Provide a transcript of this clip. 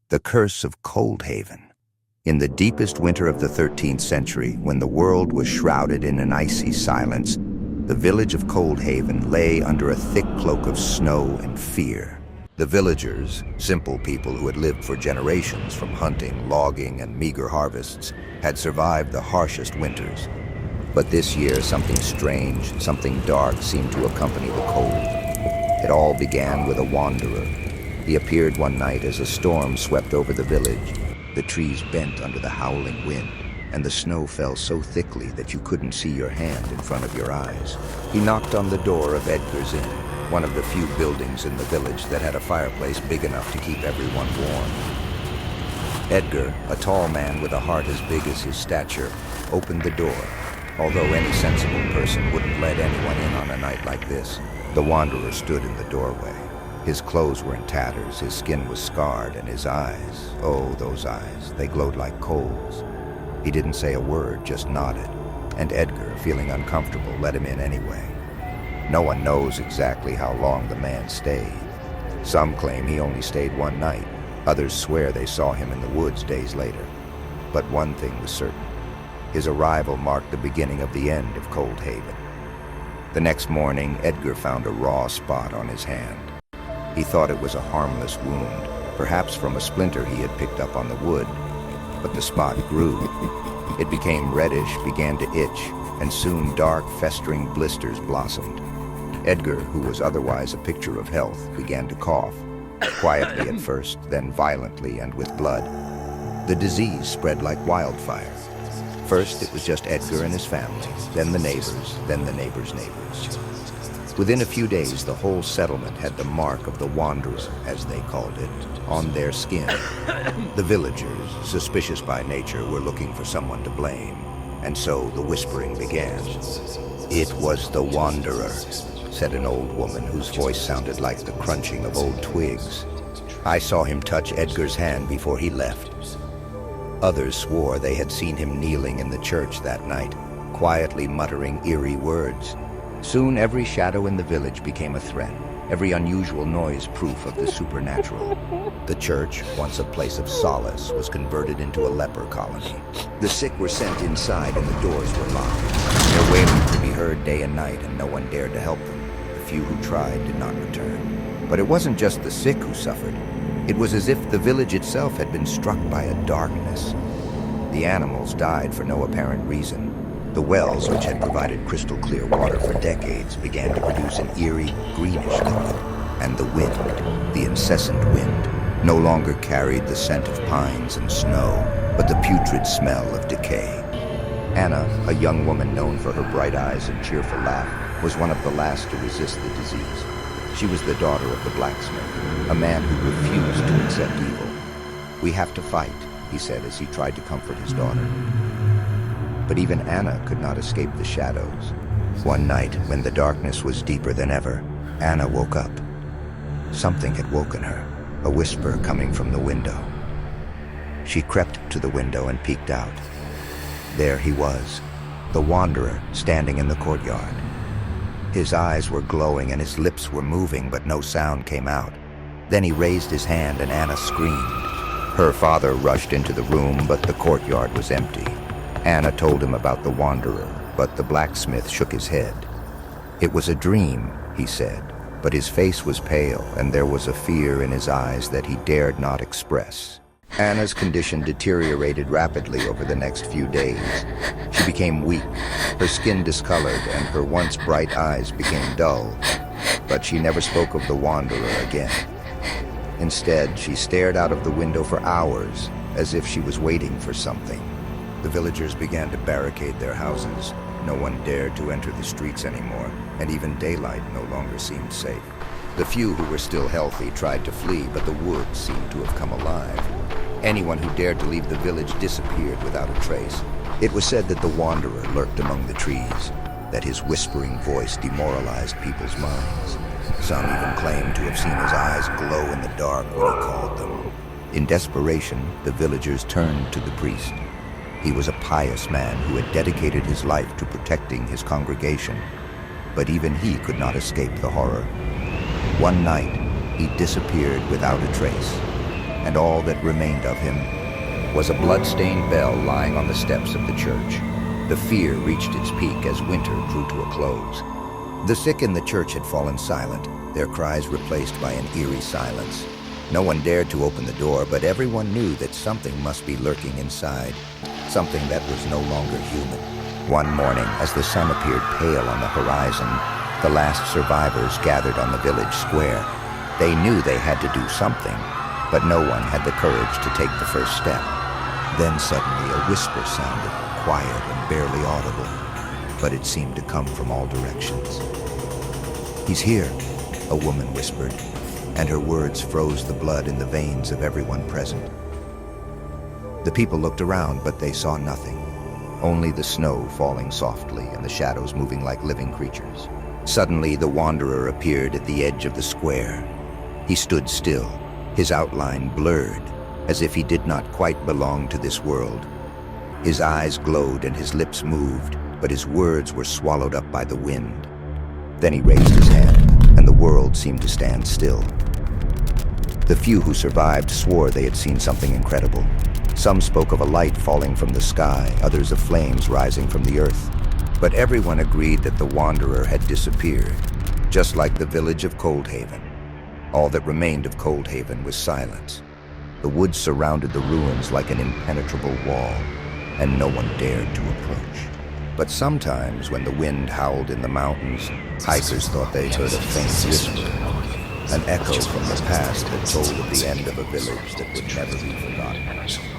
The Curse of Coldhaven. In the deepest winter of the 13th century, when the world was shrouded in an icy silence, the village of Coldhaven lay under a thick cloak of snow and fear. The villagers, simple people who had lived for generations from hunting, logging, and meager harvests, had survived the harshest winters. But this year, something strange, something dark seemed to accompany the cold. It all began with a wanderer. He appeared one night as a storm swept over the village. The trees bent under the howling wind, and the snow fell so thickly that you couldn't see your hand in front of your eyes. He knocked on the door of Edgar's Inn, one of the few buildings in the village that had a fireplace big enough to keep everyone warm. Edgar, a tall man with a heart as big as his stature, opened the door. Although any sensible person wouldn't let anyone in on a night like this, the wanderer stood in the doorway. His clothes were in tatters, his skin was scarred, and his eyes, oh, those eyes, they glowed like coals. He didn't say a word, just nodded, and Edgar, feeling uncomfortable, let him in anyway. No one knows exactly how long the man stayed. Some claim he only stayed one night. Others swear they saw him in the woods days later. But one thing was certain. His arrival marked the beginning of the end of Coldhaven. The next morning, Edgar found a raw spot on his hand. He thought it was a harmless wound, perhaps from a splinter he had picked up on the wood. But the spot grew. It became reddish, began to itch, and soon dark, festering blisters blossomed. Edgar, who was otherwise a picture of health, began to cough, quietly at first, then violently and with blood. The disease spread like wildfire. First, it was just Edgar and his family, then the neighbors, then the neighbors' neighbors. Within a few days, the whole settlement had the mark of the wanderer, as they called it, on their skin. The villagers, suspicious by nature, were looking for someone to blame, and so the whispering began. "It was the wanderer," said an old woman whose voice sounded like the crunching of old twigs. "I saw him touch Edgar's hand before he left." Others swore they had seen him kneeling in the church that night, quietly muttering eerie words. Soon every shadow in the village became a threat, every unusual noise proof of the supernatural. The church, once a place of solace, was converted into a leper colony. The sick were sent inside and the doors were locked. Their wailing could be heard day and night, and no one dared to help them. The few who tried did not return. But it wasn't just the sick who suffered. It was as if the village itself had been struck by a darkness. The animals died for no apparent reason. The wells, which had provided crystal clear water for decades, began to produce an eerie, greenish liquid. And the wind, the incessant wind, no longer carried the scent of pines and snow, but the putrid smell of decay. Anna, a young woman known for her bright eyes and cheerful laugh, was one of the last to resist the disease. She was the daughter of the blacksmith, a man who refused to accept evil. "We have to fight," he said as he tried to comfort his daughter. But even Anna could not escape the shadows. One night, when the darkness was deeper than ever, Anna woke up. Something had woken her, a whisper coming from the window. She crept to the window and peeked out. There he was, the wanderer, standing in the courtyard. His eyes were glowing and his lips were moving, but no sound came out. Then he raised his hand and Anna screamed. Her father rushed into the room, but the courtyard was empty. Anna told him about the wanderer, but the blacksmith shook his head. "It was a dream," he said, but his face was pale and there was a fear in his eyes that he dared not express. Anna's condition deteriorated rapidly over the next few days. She became weak, her skin discolored, and her once bright eyes became dull. But she never spoke of the wanderer again. Instead, she stared out of the window for hours, as if she was waiting for something. The villagers began to barricade their houses. No one dared to enter the streets anymore, and even daylight no longer seemed safe. The few who were still healthy tried to flee, but the woods seemed to have come alive. Anyone who dared to leave the village disappeared without a trace. It was said that the wanderer lurked among the trees, that his whispering voice demoralized people's minds. Some even claimed to have seen his eyes glow in the dark when he called them. In desperation, the villagers turned to the priest. He was a pious man who had dedicated his life to protecting his congregation, but even he could not escape the horror. One night, he disappeared without a trace, and all that remained of him was a blood-stained bell lying on the steps of the church. The fear reached its peak as winter drew to a close. The sick in the church had fallen silent, their cries replaced by an eerie silence. No one dared to open the door, but everyone knew that something must be lurking inside, something that was no longer human. One morning, as the sun appeared pale on the horizon, the last survivors gathered on the village square. They knew they had to do something, but no one had the courage to take the first step. Then suddenly a whisper sounded, quiet and barely audible, but it seemed to come from all directions. "He's here," a woman whispered, and her words froze the blood in the veins of everyone present. The people looked around, but they saw nothing, only the snow falling softly and the shadows moving like living creatures. Suddenly, the wanderer appeared at the edge of the square. He stood still, his outline blurred, as if he did not quite belong to this world. His eyes glowed and his lips moved, but his words were swallowed up by the wind. Then he raised his hand, and the world seemed to stand still. The few who survived swore they had seen something incredible. Some spoke of a light falling from the sky, others of flames rising from the earth. But everyone agreed that the wanderer had disappeared, just like the village of Coldhaven. All that remained of Coldhaven was silence. The woods surrounded the ruins like an impenetrable wall, and no one dared to approach. But sometimes, when the wind howled in the mountains, hikers thought they heard a faint whisper, an echo from the past that told of the end of a village that would never be forgotten.